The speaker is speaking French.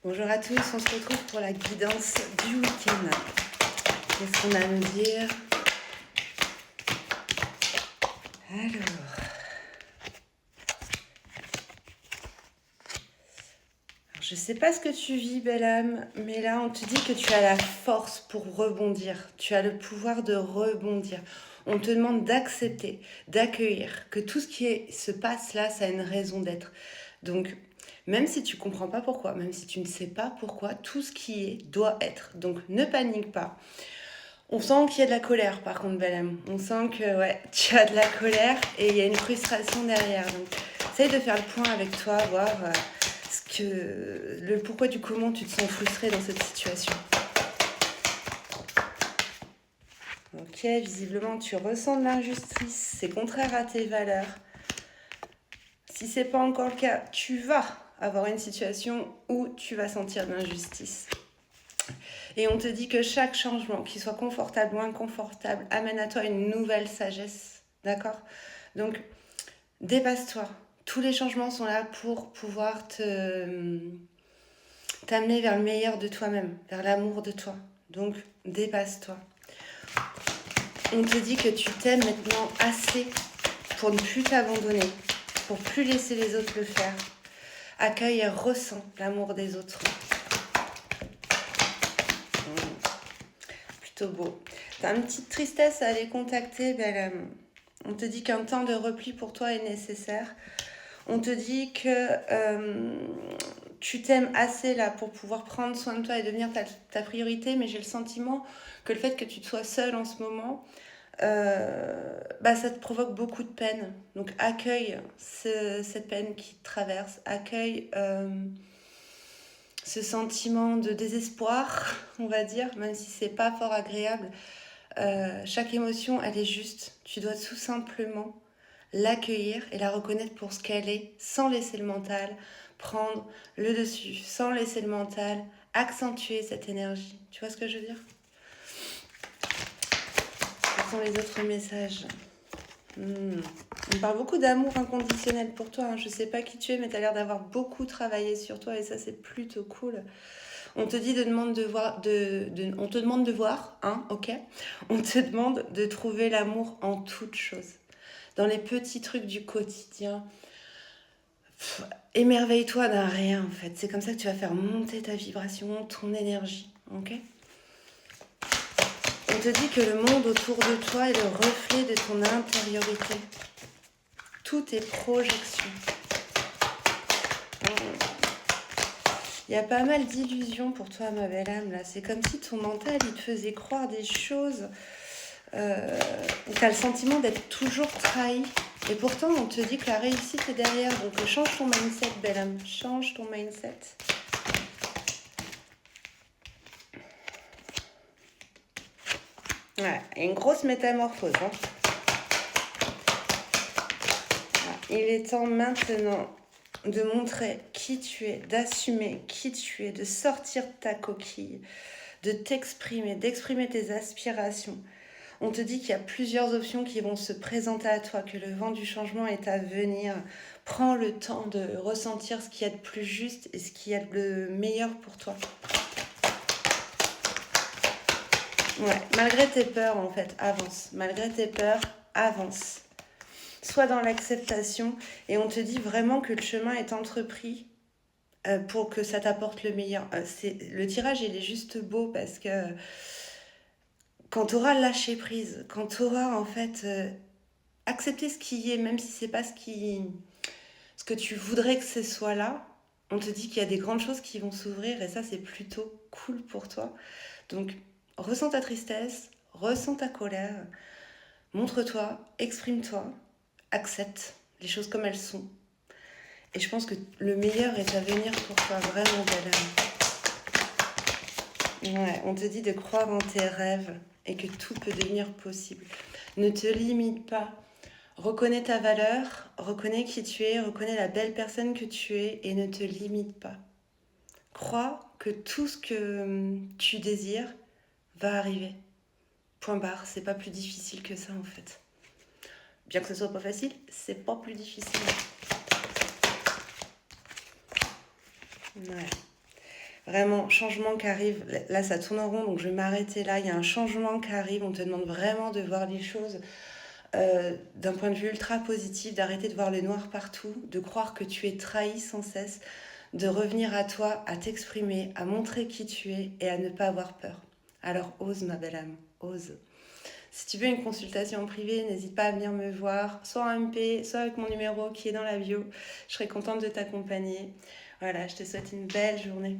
Bonjour à tous, on se retrouve pour la guidance du week-end. Qu'est-ce qu'on a à nous dire? Je sais pas ce que tu vis, belle âme, mais là, on te dit que tu as la force pour rebondir. Tu as le pouvoir de rebondir. On te demande d'accepter, d'accueillir, que tout ce se passe là, ça a une raison d'être. Donc, même si tu comprends pas pourquoi, même si tu ne sais pas pourquoi, tout ce qui est doit être. Donc, ne panique pas. On sent qu'il y a de la colère, par contre, Belém. On sent que ouais, tu as de la colère et il y a une frustration derrière. Donc, essaye de faire le point avec toi, voir le pourquoi du comment tu te sens frustré dans cette situation. Ok, visiblement, tu ressens de l'injustice. C'est contraire à tes valeurs. Si c'est pas encore le cas, tu vas avoir une situation où tu vas sentir de l'injustice. Et on te dit que chaque changement, qu'il soit confortable ou inconfortable, amène à toi une nouvelle sagesse. D'accord? Donc, dépasse-toi. Tous les changements sont là pour pouvoir t'amener vers le meilleur de toi-même, vers l'amour de toi. Donc, dépasse-toi. On te dit que tu t'aimes maintenant assez pour ne plus t'abandonner, pour plus laisser les autres le faire. Accueille et ressens l'amour des autres. Plutôt beau. T'as une petite tristesse à aller contacter, on te dit qu'un temps de repli pour toi est nécessaire. On te dit que tu t'aimes assez là pour pouvoir prendre soin de toi et devenir ta priorité, mais j'ai le sentiment que le fait que tu te sois seule en ce moment, ça te provoque beaucoup de peine. Donc accueille cette peine qui te traverse, accueille ce sentiment de désespoir, on va dire, même si c'est pas fort agréable. Chaque émotion, elle est juste. Tu dois tout simplement l'accueillir et la reconnaître pour ce qu'elle est, sans laisser le mental prendre le dessus, sans laisser le mental accentuer cette énergie. Tu vois ce que je veux dire? Quels sont les autres messages? On parle beaucoup d'amour inconditionnel pour toi. Je sais pas qui tu es, mais tu as l'air d'avoir beaucoup travaillé sur toi et ça, c'est plutôt cool. On te dit on te demande de voir, hein, ok? On te demande de trouver l'amour en toutes choses. Dans les petits trucs du quotidien. Émerveille-toi d'un rien, en fait. C'est comme ça que tu vas faire monter ta vibration, ton énergie, ok? On te dit que le monde autour de toi est le reflet de ton intériorité. Tout est projection. Il y a pas mal d'illusions pour toi, ma belle âme, là. C'est comme si ton mental, il te faisait croire des choses où tu as le sentiment d'être toujours trahi. Et pourtant, on te dit que la réussite est derrière. Donc, change ton mindset, belle âme. Change ton mindset. Ouais, une grosse métamorphose. Hein. Il est temps maintenant de montrer qui tu es, d'assumer qui tu es, de sortir de ta coquille, de t'exprimer, d'exprimer tes aspirations. On te dit qu'il y a plusieurs options qui vont se présenter à toi, que le vent du changement est à venir. Prends le temps de ressentir ce qu'il y a de plus juste et ce qu'il y a de meilleur pour toi. Ouais, malgré tes peurs, en fait, avance. Malgré tes peurs, avance. Sois dans l'acceptation et on te dit vraiment que le chemin est entrepris pour que ça t'apporte le meilleur. Le tirage, il est juste beau parce que quand tu auras lâché prise, quand tu auras en fait accepté ce qui est, même si c'est pas ce que tu voudrais que ce soit là, on te dit qu'il y a des grandes choses qui vont s'ouvrir et ça, c'est plutôt cool pour toi. Donc, ressens ta tristesse, ressens ta colère, montre-toi, exprime-toi, accepte les choses comme elles sont. Et je pense que le meilleur est à venir pour toi, vraiment, belle âme. Ouais, on te dit de croire en tes rêves et que tout peut devenir possible. Ne te limite pas. Reconnais ta valeur, reconnais qui tu es, reconnais la belle personne que tu es et ne te limite pas. Crois que tout ce que tu désires va arriver. Point barre, c'est pas plus difficile que ça en fait. Bien que ce soit pas facile, c'est pas plus difficile. Ouais. Vraiment, changement qui arrive. Là, ça tourne en rond, donc je vais m'arrêter là. Il y a un changement qui arrive. On te demande vraiment de voir les choses d'un point de vue ultra positif, d'arrêter de voir le noir partout, de croire que tu es trahi sans cesse, de revenir à toi, à t'exprimer, à montrer qui tu es et à ne pas avoir peur. Alors ose, ma belle âme, ose. Si tu veux une consultation privée, n'hésite pas à venir me voir, soit en MP, soit avec mon numéro qui est dans la bio. Je serai contente de t'accompagner. Voilà, je te souhaite une belle journée.